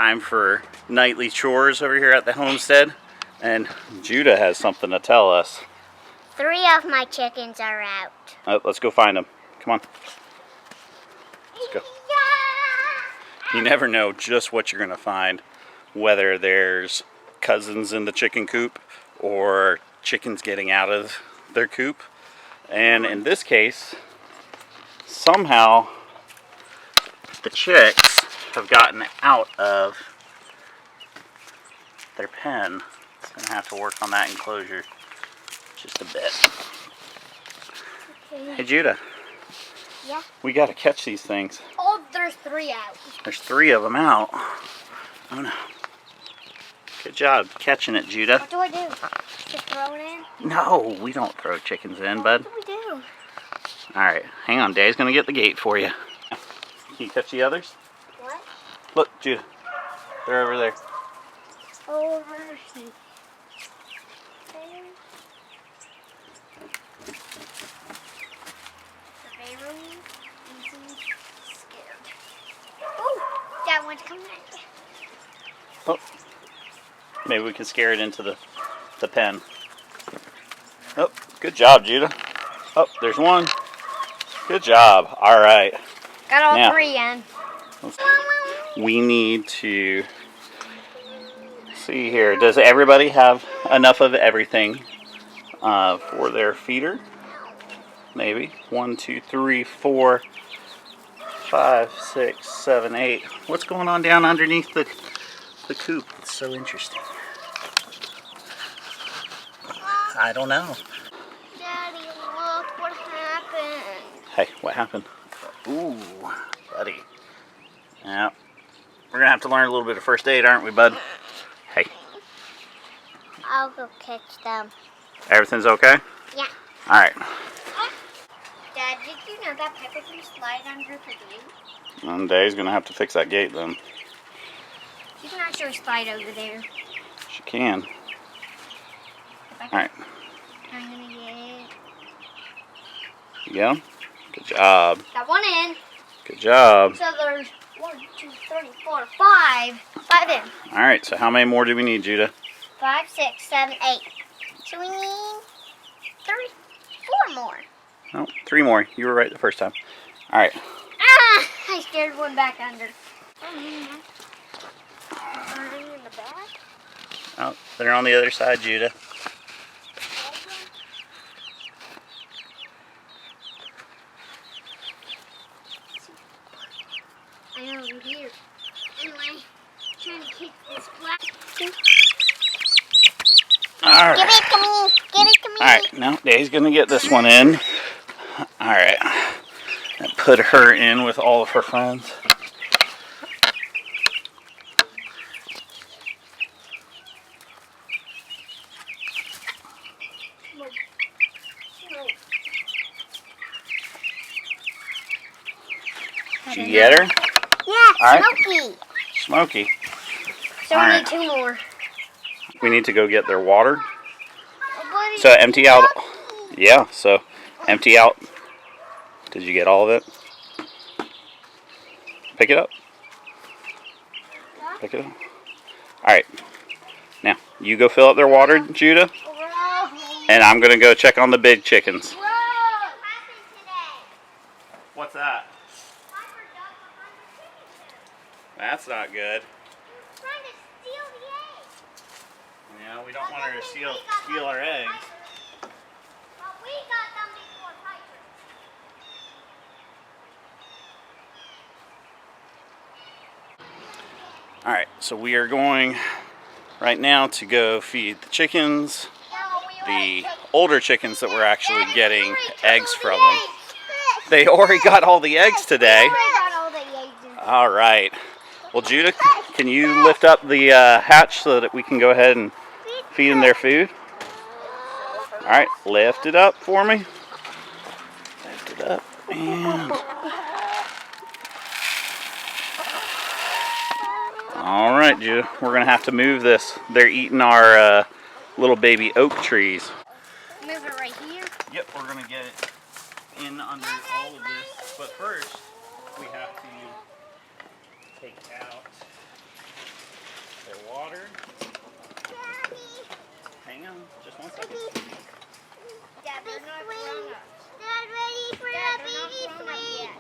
Time for nightly chores over here at the homestead, and Judah has something to tell us. 3 of my chickens are out. Let's go find them. Come on. Let's go. You never know just what you're going to find, whether there's cousins in the chicken coop or chickens getting out of their coop. And in this case, somehow the chicks have gotten out of their pen. It's going to have to work on that enclosure just a bit. Okay. Hey Judah. Yeah? We got to catch these things. Oh, there's 3 out. There's 3 of them out. Oh no. Good job catching it, Judah. What do I do? Just throw it in? No, we don't throw chickens in, bud. What do we do? Alright, hang on. Dad's going to get the gate for you. Can you catch the others? What? Look, Judah. They're over there. Over here. Oh, that one's coming in. Oh. Maybe we can scare it into the pen. Oh, good job, Judah. Oh, there's one. Good job. All right. Got all now, 3 in. We need to see here. Does everybody have enough of everything for their feeder? Maybe. 1, 2, 3, 4, 5, 6, 7, 8. What's going on down underneath the coop? It's so interesting. I don't know. Daddy, look what happened. Hey, what happened? Ooh, buddy. Yeah. We're going to have to learn a little bit of first aid, aren't we, bud? Hey. I'll go catch them. Everything's okay? Yeah. All right. Dad, did you know that Pepper can slide under the gate? One day he's going to have to fix that gate then. You can actually slide over there. She can. All right. I'm going to get... You go. Good job. Got 1 in. Good job. So there's 1, 2, 3, 4, 5. 5 in. All right, so how many more do we need, Judah? 5, 6, 7, 8. So we need 4 more. No, 3 more. You were right the first time. All right. Ah! I scared one back under. Are they in the back? Oh, they're on the other side, Judah. I know, over here. Anyway, trying to kick this black. All right. Give it to me. Give it to me. All right, now Dave's going to get this one in. All right. And put her in with all of her friends. Did you get her? Yeah, All right. Smokey. Smoky. So All we right. need 2 more. We need to go get their water. Oh, buddy. So empty out. Yeah, so empty out. Did you get all of it? Pick it up. Pick it up. All right. Now, you go fill up their water, Judah. And I'm going to go check on the big chickens. Whoa! What happened today? What's that? That's not good. Trying to steal the eggs. Yeah, we don't want her to steal our eggs. But we got them before Piper. Alright, so we are going right now to go feed the chickens. The older chickens that we're actually getting eggs from them. They already got all the eggs today. Alright. Well, Judah, can you lift up the hatch so that we can go ahead and feed them their food? Alright, lift it up for me. Lift it up. And... Alright, Judah, we're going to have to move this. They're eating our little baby oak trees. Move it right here? Yep, we're going to get it in under all of this. But first, we have to take out water. Daddy. Hang on, just one second. Dad, they're not grown up. Dad, ready for a baby swing?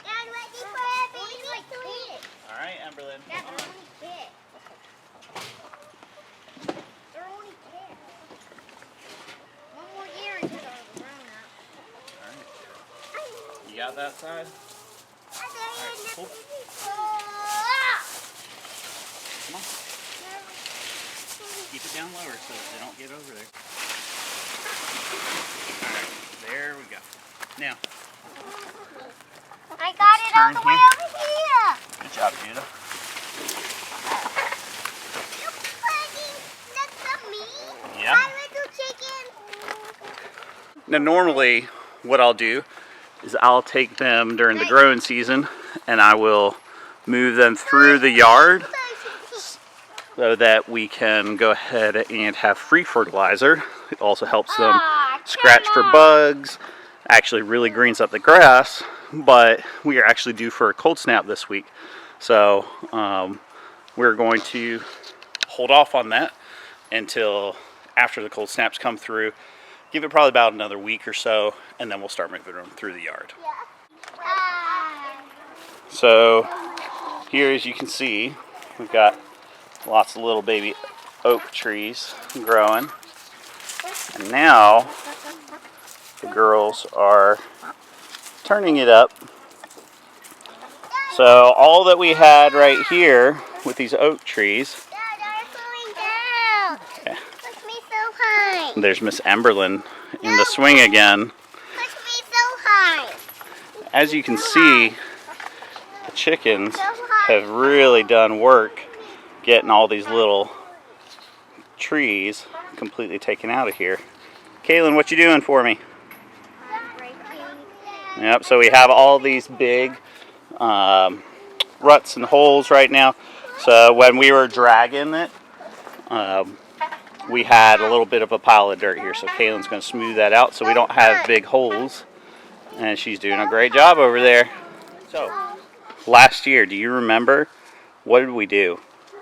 Dad, ready for a baby swing? All right, Emberlyn. Dad, come they're on. only kids. They're only kids. One more year until they're grown up. All right. You got that side? Pull. Come on. Keep it down lower so that they don't get over there. Alright, there we go. Now, I got it all Turn the way here. over here. good job, Judah. You're putting next to me. Yeah. My little chicken. Now, normally, what I'll do is I'll take them during the growing season and I will move them through the yard so that we can go ahead and have free fertilizer. It also helps them scratch for bugs, actually really greens up the grass, but we are actually due for a cold snap this week. So we're going to hold off on that until after the cold snaps come through. Give it probably about another week or so, and then we'll start moving them through the yard. So here, as you can see, we've got lots of little baby oak trees growing. And now the girls are turning it up. So all that we had right here with these oak trees, Dad, I'm going down. yeah, Push me so high. there's Miss Emberlyn in the swing again. Push me so high. As you can see, the chickens have really done work getting all these little trees completely taken out of here. Kaylin, what you doing for me? I'm breaking. Yep, so we have all these big ruts and holes right now. So when we were dragging it, we had a little bit of a pile of dirt here. So Kaylin's going to smooth that out so we don't have big holes. And she's doing a great job over there. So last year, do you remember, what did we do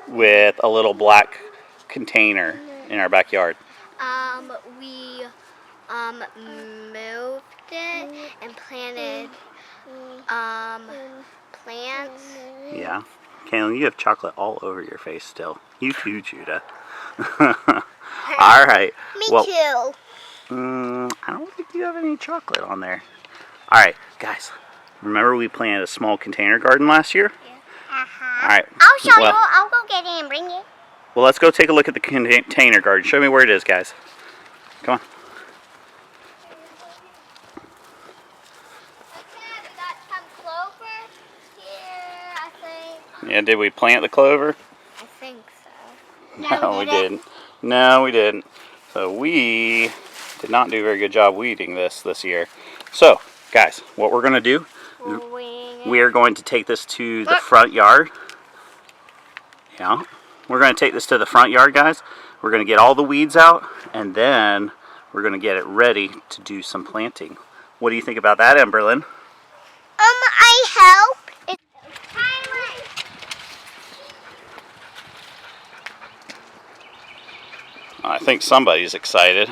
with a little black container in our backyard? We moved it and planted plants. Yeah. Kaylin, you have chocolate all over your face still. You too, Judah. All right. Me Well, too. I don't think you have any chocolate on there. All right, guys. Remember we planted a small container garden last year? Uh-huh. All right. I'll show well, you. I'll go get it and bring it. Well, let's go take a look at the container garden. Show me where it is, guys. Come on. We got some clover here, I think. Yeah, did we plant the clover? I think so. No, we didn't. No, we didn't. So we did not do a very good job weeding this year. So, guys, what we're going to do, we are going to take this to the front yard. Yeah. We're going to take this to the front yard, guys. We're going to get all the weeds out, and then we're going to get it ready to do some planting. What do you think about that, Emberlyn? I help. I think somebody's excited.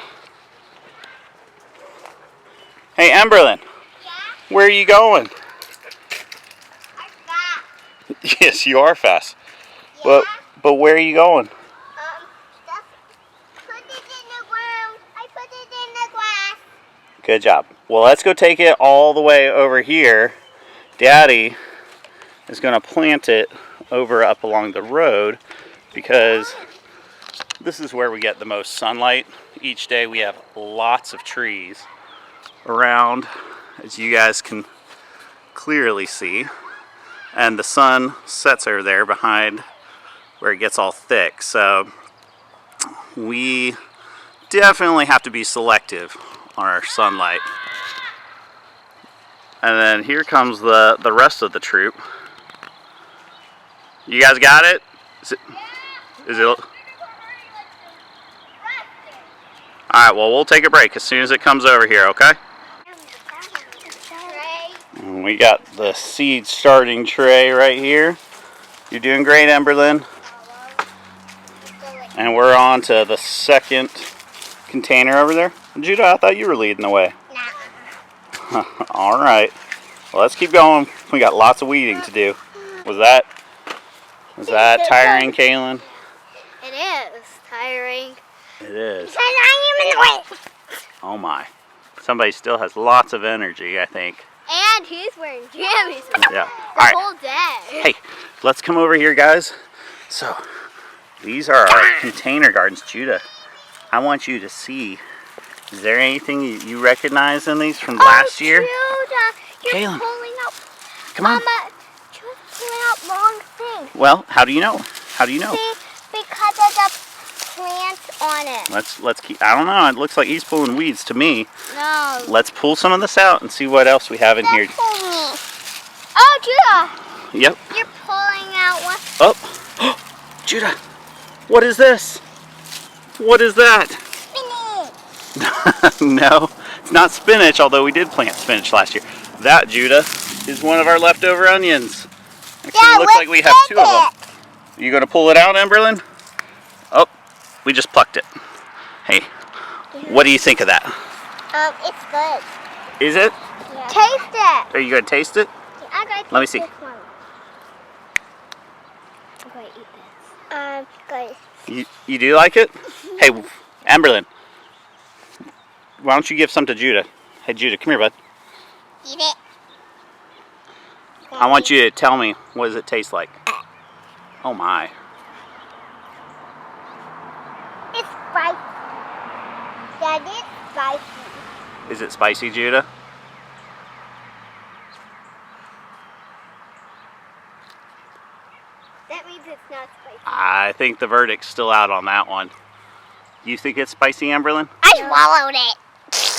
Hey, Emberlyn, where are you going? Yes, you are fast. But where are you going? Put it in the ground. I put it in the grass. Good job. Well, let's go take it all the way over here. Daddy is going to plant it over up along the road because this is where we get the most sunlight. Each day we have lots of trees around, as you guys can clearly see. And the sun sets over there behind where it gets all thick. So we definitely have to be selective on our sunlight. And then here comes the rest of the troop. You guys got it? Is it? Alright, well, we'll take a break as soon as it comes over here, okay? And we got the seed starting tray right here. You're doing great, Emberlyn. And we're on to the second container over there. Judah, I thought you were leading the way. Nah. All right. Well, let's keep going. We got lots of weeding to do. Was that tiring, Kaylin? It is tiring. It is. Because I am in the way. Oh my. Somebody still has lots of energy, I think. And he's wearing jammies Yeah. the All right. whole day. Hey, let's come over here, guys. So, these are our container gardens. Judah, I want you to see. Is there anything you recognize in these from last year? Judah, you're Kaylin. pulling out. Come on. Mama, Judah's pulling out wrong things. Well, how do you know? How do you know? See, because of the plants on it. Let's keep. I don't know. It looks like he's pulling weeds to me. No. Let's pull some of this out and see what else we have in here. Pull me. Oh, Judah, Yep. you're pulling out one. Oh, Judah, what is this? What is that? Spinach. No, it's not spinach, although we did plant spinach last year. That, Judah, is one of our leftover onions. Actually, it looks like we have two of them. You gonna pull it out, Emberlyn? Oh, we just plucked it. Hey, what do you think of that? It's good. Is it? Yeah. Taste it. Are you gonna taste it? I'm gonna Let me taste see. this one. I'm gonna eat this. Good. You do like it? Hey, Emberlyn, why don't you give some to Judah? Hey, Judah, come here, bud. Eat it. I want you to tell me, what does it taste like? Oh my. It's spicy. That is spicy. Is it spicy, Judah? That means it's not spicy. I think the verdict's still out on that one. You think it's spicy, Emberlyn? I swallowed it.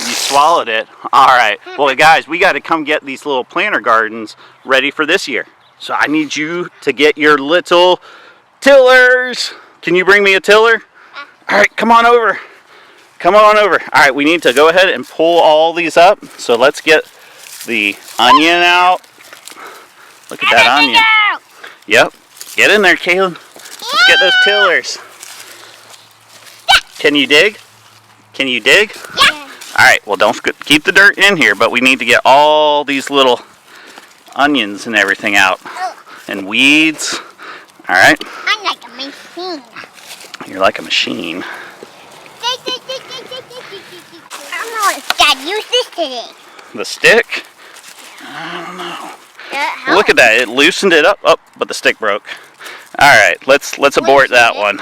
You swallowed it. All right. Well, guys, we got to come get these little planter gardens ready for this year. So I need you to get your little tillers. Can you bring me a tiller? All right, come on over. Come on over. All right, we need to go ahead and pull all these up. So let's get the onion out. Look at that onion. Yep. Get in there, Kaylin. Let's get those tillers. Can you dig? Can you dig? Yeah. All right, well, don't keep the dirt in here, but we need to get all these little onions and everything out. And weeds. All right. I'm like a machine. You're like a machine. I don't know if Dad used this today. The stick? I don't know. Yeah, Look at that. It loosened it up. Oh, but the stick broke. All right, let's abort that one.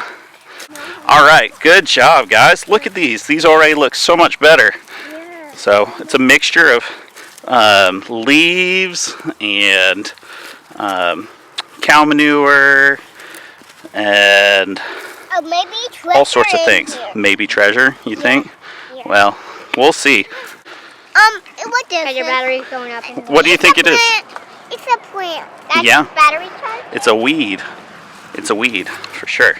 All right, good job, guys. Look at these. These already look so much better. Yeah. So it's a mixture of leaves and cow manure and Maybe treasure all sorts of things. in here. Maybe treasure, you think? Yeah. Well, we'll see. What is your battery's going up? What do you think it is? It's a plant. That's Yeah. battery charge? It's a weed. It's a weed, for sure.